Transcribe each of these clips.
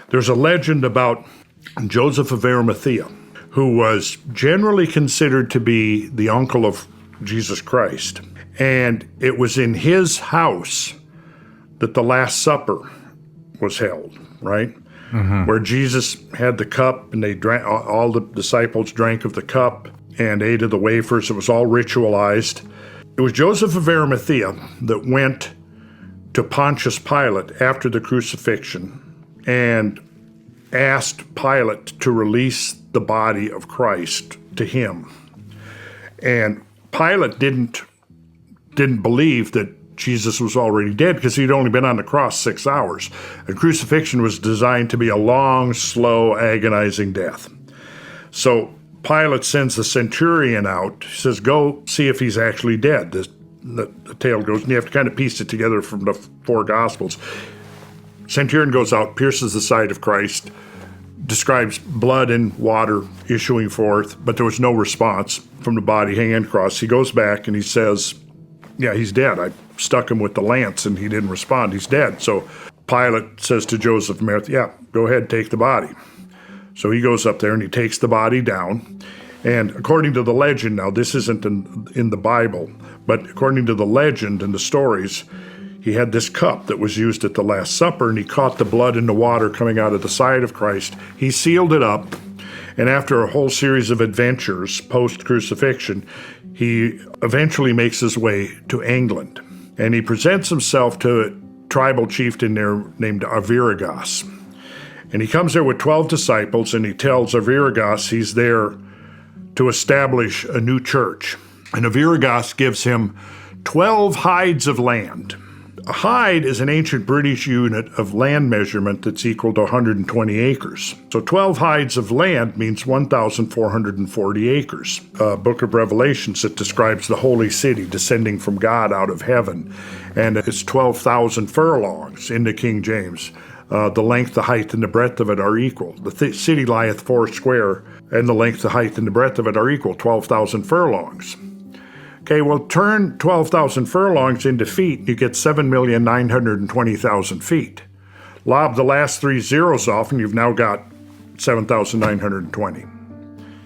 There's a legend about Joseph of Arimathea, who was generally considered to be the uncle of Jesus Christ. And it was in his house that the Last Supper was held, right? Mm-hmm. Where Jesus had the cup, and they drank, all the disciples drank of the cup and ate of the wafers. It was all ritualized. It was Joseph of Arimathea that went to Pontius Pilate after the crucifixion and asked Pilate to release the body of Christ to him. And Pilate didn't believe that Jesus was already dead because he'd only been on the cross 6 hours. And crucifixion was designed to be a long, slow, agonizing death. So Pilate sends the centurion out. He says, go see if he's actually dead. The tale goes, and you have to kind of piece it together from the 4 Gospels. Centurion goes out, pierces the side of Christ, describes blood and water issuing forth, but there was no response from the body hanging on the cross. He goes back and he says, yeah, he's dead. I stuck him with the lance and he didn't respond. He's dead. So Pilate says to Joseph of Arimathea, yeah, go ahead, take the body. So he goes up there and he takes the body down. And according to the legend, now this isn't in the Bible, but according to the legend and the stories, he had this cup that was used at the Last Supper, and he caught the blood and the water coming out of the side of Christ. He sealed it up, and after a whole series of adventures post-crucifixion, he eventually makes his way to England. And he presents himself to a tribal chieftain there named Arviragus. And he comes there with 12 disciples, and he tells Arviragus he's there to establish a new church. And Arviragus gives him 12 hides of land. A hide is an ancient British unit of land measurement that's equal to 120 acres. So 12 hides of land means 1,440 acres. Book of Revelations that describes the holy city descending from God out of heaven. And it's 12,000 furlongs in the King James. The length, the height, and the breadth of it are equal. The city lieth 4 square, and the length, the height, and the breadth of it are equal, 12,000 furlongs. Okay, well, turn 12,000 furlongs into feet, you get 7,920,000 feet. Lob the last 3 zeros off, and you've now got 7,920.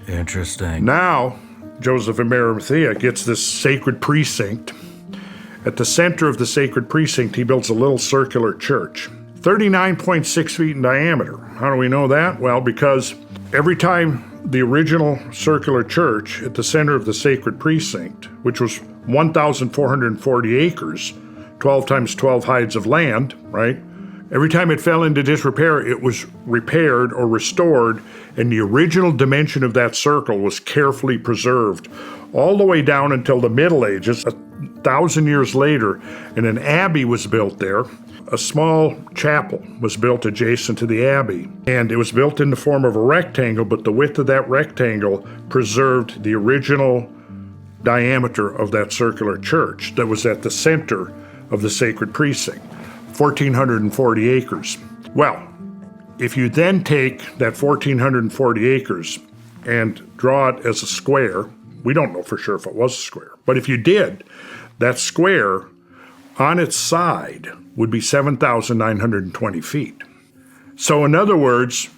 Interesting. Now, Joseph of Arimathea gets this sacred precinct. At the center of the sacred precinct, he builds a little circular church, 39.6 feet in diameter. How do we know that? Well, because every time the original circular church at the center of the sacred precinct, which was 1,440 acres, 12 times 12 hides of land, right? Every time it fell into disrepair, it was repaired or restored, and the original dimension of that circle was carefully preserved all the way down until the Middle Ages, 1,000 years later, and an abbey was built there. A small chapel was built adjacent to the abbey, and it was built in the form of a rectangle, but the width of that rectangle preserved the original diameter of that circular church that was at the center of the sacred precinct, 1,440 acres. Well, if you then take that 1,440 acres and draw it as a square, we don't know for sure if it was a square, but if you did, that square on its side would be 7,920 feet. So in other words,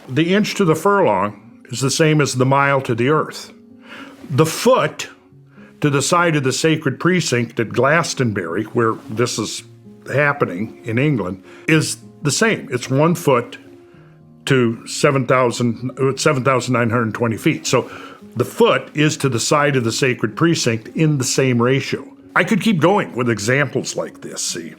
the inch to the furlong is the same as the mile to the earth. The foot to the side of the sacred precinct at Glastonbury, where this is happening in England, is the same. It's 1 foot to 7,920 feet. So the foot is to the side of the sacred precinct in the same ratio. I could keep going with examples like this, see?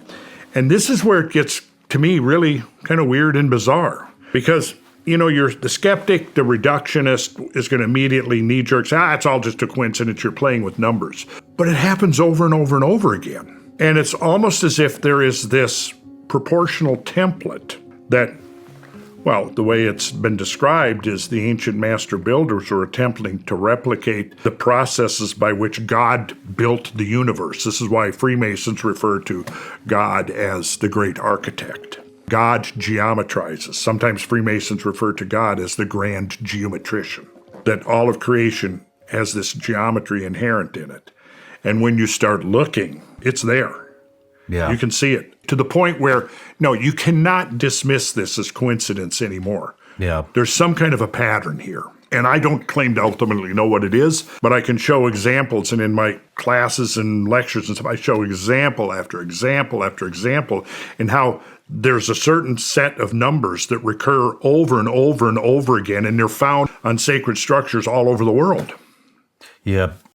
And this is where it gets, to me, really kind of weird and bizarre. Because, you're the skeptic, the reductionist is going to immediately knee-jerk say, it's all just a coincidence, you're playing with numbers. But it happens over and over and over again. And it's almost as if there is this proportional template that, well, the way it's been described is the ancient master builders were attempting to replicate the processes by which God built the universe. This is why Freemasons refer to God as the great architect. God geometrizes. Sometimes Freemasons refer to God as the grand geometrician, that all of creation has this geometry inherent in it. And when you start looking, it's there. Yeah. You can see it to the point where, no, you cannot dismiss this as coincidence anymore. Yeah. There's some kind of a pattern here. And I don't claim to ultimately know what it is, but I can show examples. And in my classes and lectures and stuff, I show example after example after example in how there's a certain set of numbers that recur over and over and over again, and they're found on sacred structures all over the world. Yeah.